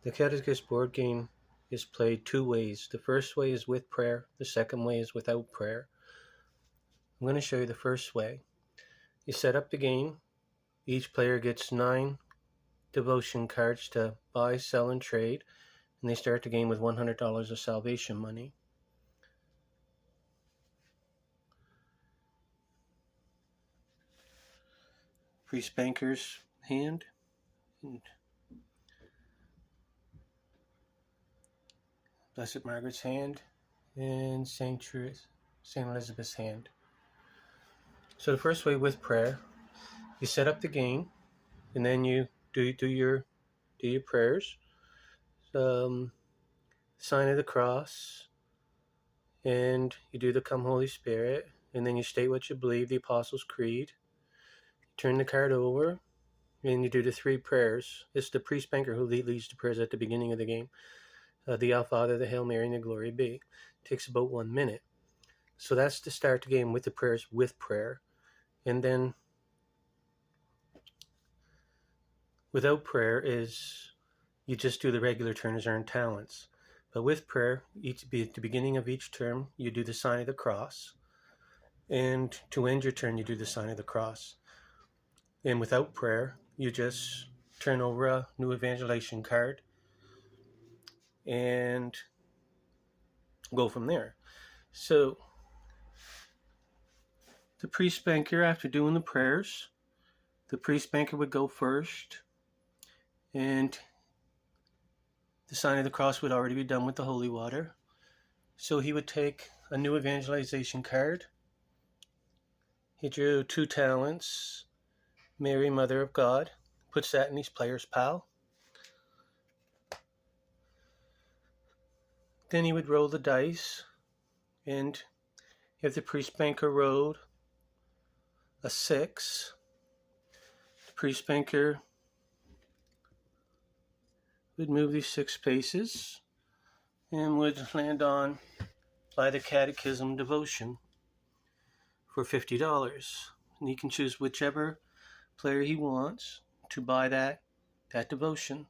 The catechist board game is played two ways. The first way is with prayer. The second way is without prayer. I'm going to show you the first way. You set up the game. Each player gets 9 devotion cards to buy, sell, and trade. And they start the game with $100 of salvation money. Priest Banker's hand. And Blessed Margaret's hand. And St. Elizabeth's hand. So the first way with prayer, you set up the game, and then you do your prayers, sign of the cross, and you do the Come Holy Spirit, and then you state what you believe, the Apostles' Creed. You turn the card over, and you do the 3 prayers. It's the priest banker who leads the prayers at the beginning of the game. The Our Father, the Hail Mary, and the Glory Be. It takes about 1 minute. So that's to start the game with the prayers with prayer. And then without prayer is you just do the regular turn as earned talents. But with prayer, at the beginning of each term, you do the sign of the cross. And to end your turn, you do the sign of the cross. And without prayer, you just turn over a new evangelization card and go from there. So the priest banker, after doing the prayers, the priest banker would go first, and the sign of the cross would already be done with the holy water. So he would take a new evangelization card. He drew 2 talents, Mary, Mother of God, puts that in his player's pal. Then he would roll the dice, and if the priest banker rolled a 6, the priest banker would move these 6 spaces and would land on By the Catechism devotion for $50. And he can choose whichever player he wants to buy that devotion.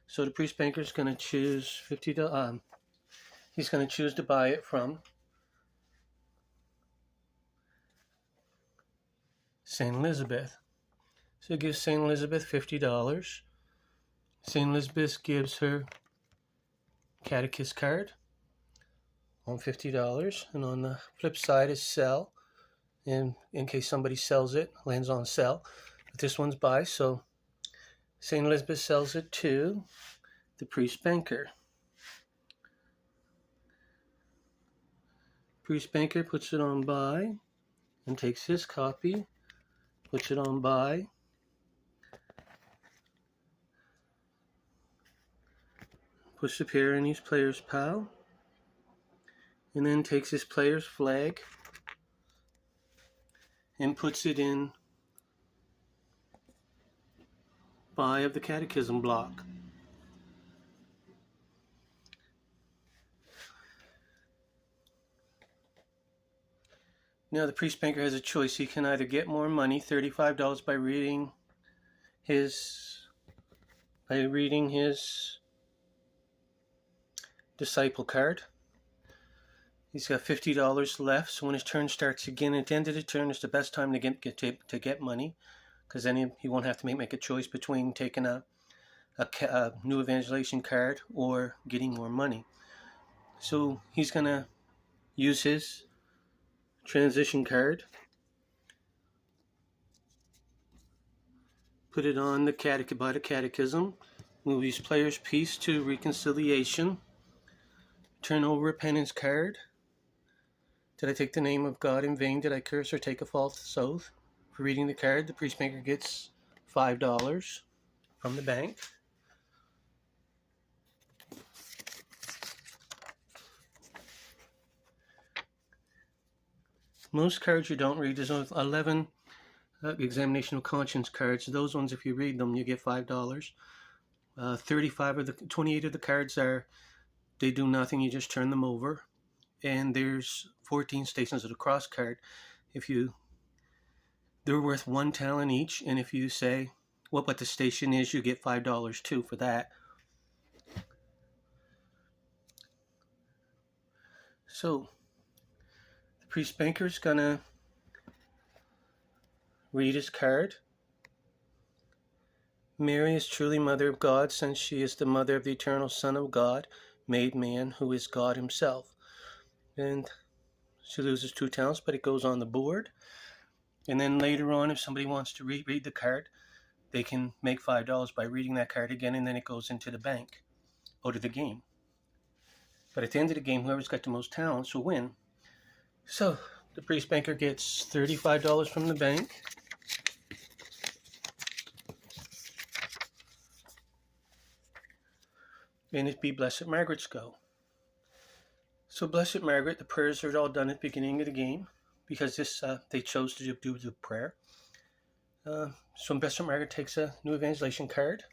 So the priest banker is going to choose $50. He's going to choose to buy it from St. Elizabeth. So he gives St. Elizabeth $50. St. Elizabeth gives her catechist card on $50. And on the flip side is sell. And in case somebody sells it, lands on sell. But this one's buy, so St. Elizabeth sells it to the priest banker. Priest banker puts it on buy and takes his copy, puts it on buy, puts the pair in his player's pal, and then takes his player's flag and puts it in buy of the catechism block. Now the priest banker has a choice. He can either get more money, $35, by reading his disciple card. He's got $50 left, so when his turn starts again, at the end of the turn is the best time to get money, because then he won't have to make a choice between taking a new evangelization card or getting more money. So he's going to use his transition card, put it on by the catechism, move his player's piece to reconciliation, turn over a penance card. Did I take the name of God in vain? Did I curse or take a false oath? For reading the card, the priest banker gets $5 from the bank. Most cards you don't read. There's 11 examination of conscience cards. Those ones, if you read them, you get $5. 28 of the cards they do nothing. You just turn them over. And there's 14 Stations of the Cross card. They're worth 1 talent each. And if you say what the station is, you get $5 too for that. So the priest banker is going to read his card. Mary is truly Mother of God, since she is the mother of the eternal Son of God, made man, who is God himself. And she loses 2 talents, but it goes on the board. And then later on, if somebody wants to read the card, they can make $5 by reading that card again, and then it goes into the bank, out of the game. But at the end of the game, whoever's got the most talents will win. So the priest banker gets $35 from the bank. And it'd be Blessed Margaret's go. So Blessed Margaret, the prayers are all done at the beginning of the game, because this they chose to do the prayer. So Blessed Margaret takes a new evangelization card.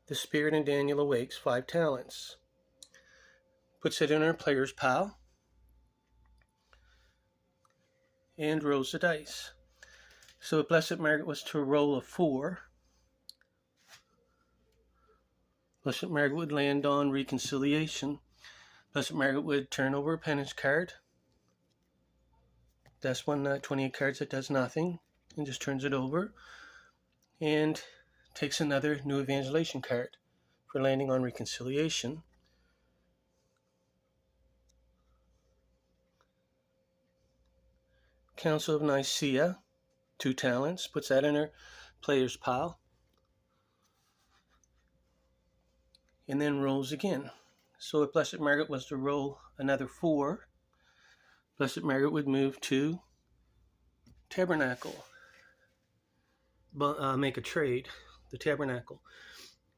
The Spirit in Daniel awakes, 5 talents. Puts it in her player's pile. And rolls the dice. So if Blessed Margaret was to roll a 4, Blessed Margaret would land on reconciliation. Blessed Margaret would turn over a penance card. That's one 28 cards that does nothing, and just turns it over. And takes another new evangelization card for landing on reconciliation. Council of Nicaea, 2 talents, puts that in her player's pile. And then rolls again. So if Blessed Margaret was to roll another 4, Blessed Margaret would move to Tabernacle. Make a trade, the Tabernacle.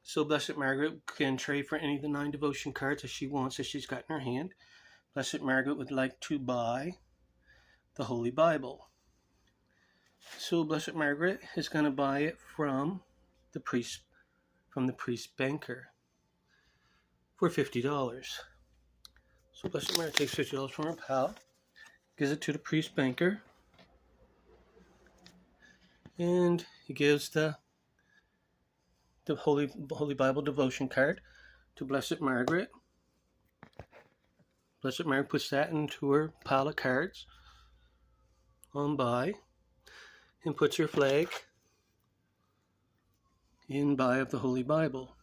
So Blessed Margaret can trade for any of the 9 devotion cards that she wants, that she's got in her hand. Blessed Margaret would like to buy the Holy Bible. So Blessed Margaret is going to buy it from the priest banker for $50. So Blessed Margaret takes $50 from her pal, gives it to the priest banker, and he gives the Holy Bible devotion card to Blessed Margaret. Blessed Margaret puts that into her pile of cards on by, and puts her flag in by of the Holy Bible.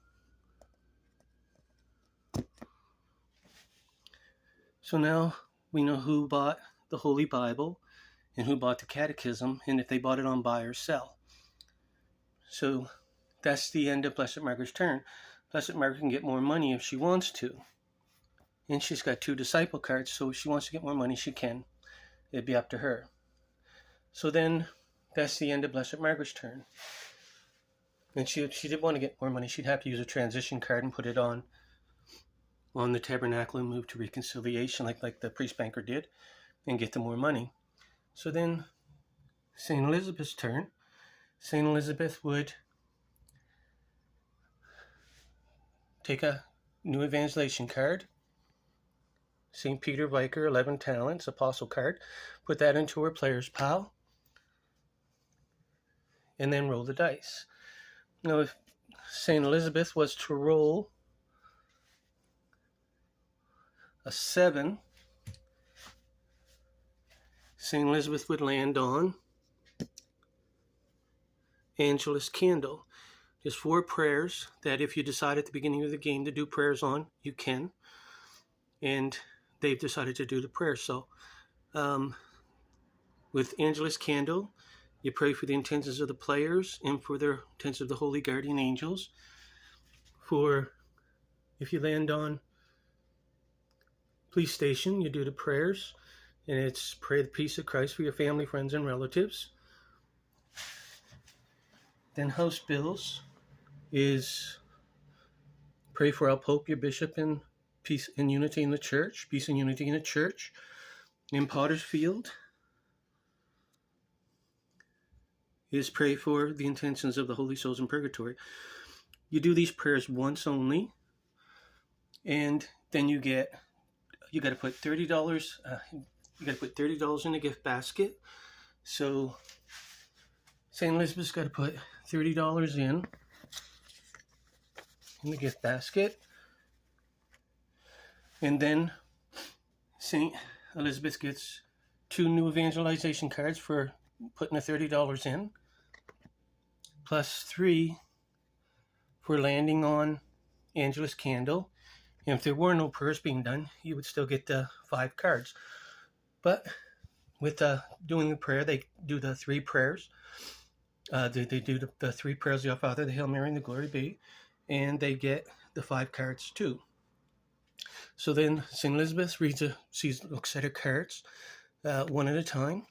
So now we know who bought the Holy Bible and who bought the catechism, and if they bought it on buy or sell. So that's the end of Blessed Margaret's turn. Blessed Margaret can get more money if she wants to. And she's got 2 disciple cards, so if she wants to get more money, she can. It'd be up to her. So then that's the end of Blessed Margaret's turn. And she did want to get more money. She'd have to use a transition card and put it on the tabernacle and move to reconciliation like the priest banker did, and get the more money. So then St. Elizabeth's turn. St. Elizabeth would take a new evangelization card. St. Peter Vicar, 11 talents, apostle card. Put that into her player's pile. And then roll the dice. Now if St. Elizabeth was to roll a 7, St. Elizabeth would land on Angelus Candle. There's 4 prayers that if you decide at the beginning of the game to do prayers on, you can. And they've decided to do the prayer. So with Angelus Candle, you pray for the intentions of the players and for the intentions of the holy guardian angels. For if you land on police station, you do the prayers, and it's pray the peace of Christ for your family, friends, and relatives. Then house bills is pray for our Pope, your bishop, and peace and unity in the church. Peace and unity in the church. In Pottersfield is pray for the intentions of the holy souls in purgatory. You do these prayers once only, and then you got to put $30. You got to put $30 in the gift basket. So St. Elizabeth's got to put $30 in the gift basket. And then St. Elizabeth gets 2 new evangelization cards for putting the $30 in, plus 3 for landing on Angela's candle. And if there were no prayers being done, you would still get the 5 cards. But with doing the prayer, they do the 3 prayers. They do the 3 prayers, the Our Father, the Hail Mary, and the Glory Be, and they get the 5 cards too. So then St. Elizabeth looks at her cards one at a time.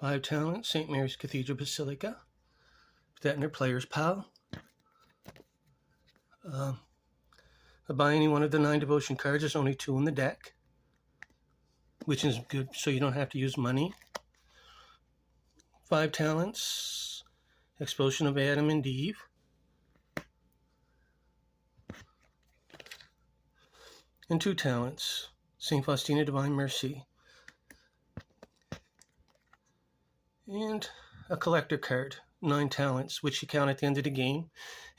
5 talents, St. Mary's Cathedral Basilica. Put that in her player's pile. Buy any one of the 9 devotion cards. There's only 2 in the deck, which is good, so you don't have to use money. 5 talents, Expulsion of Adam and Eve. And 2 talents, St. Faustina Divine Mercy. And a collector card, 9 talents, which you count at the end of the game.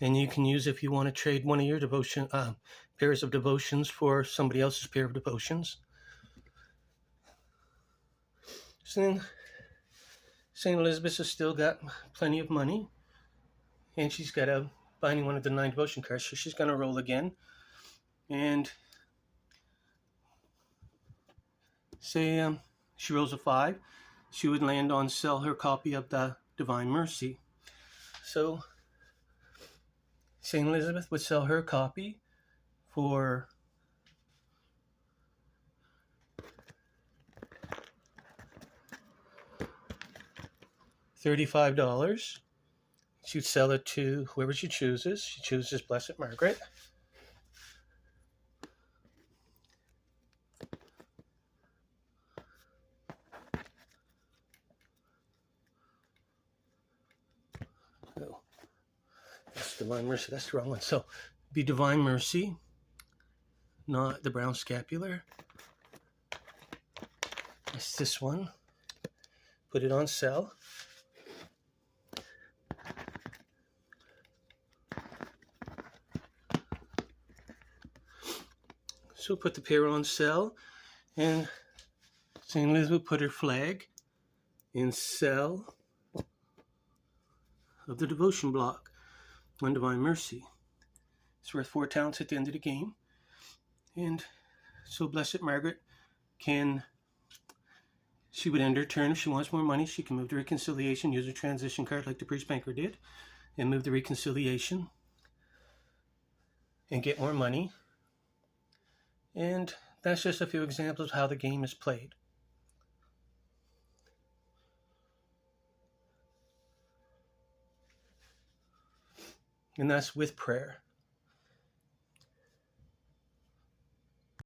And you can use if you want to trade one of your pairs of devotions for somebody else's pair of devotions. So then St. Elizabeth has still got plenty of money. And she's got a binding one of the 9 devotion cards. So she's going to roll again. And say she rolls a 5. She would land on sell her copy of the Divine Mercy. So St. Elizabeth would sell her copy for $35. She'd sell it to whoever she chooses. She chooses Blessed Margaret. Oh, that's Divine Mercy. That's the wrong one. So be Divine Mercy, not the brown scapular. It's this one. Put it on sell. So put the pair on sell, and St. Elizabeth put her flag in sell of the devotion block on Divine Mercy. It's worth 4 talents at the end of the game. And so Blessed Margaret she would end her turn. If she wants more money, she can move to reconciliation, use a transition card like the priest banker did, and move the reconciliation and get more money. And that's just a few examples of how the game is played. And that's with prayer.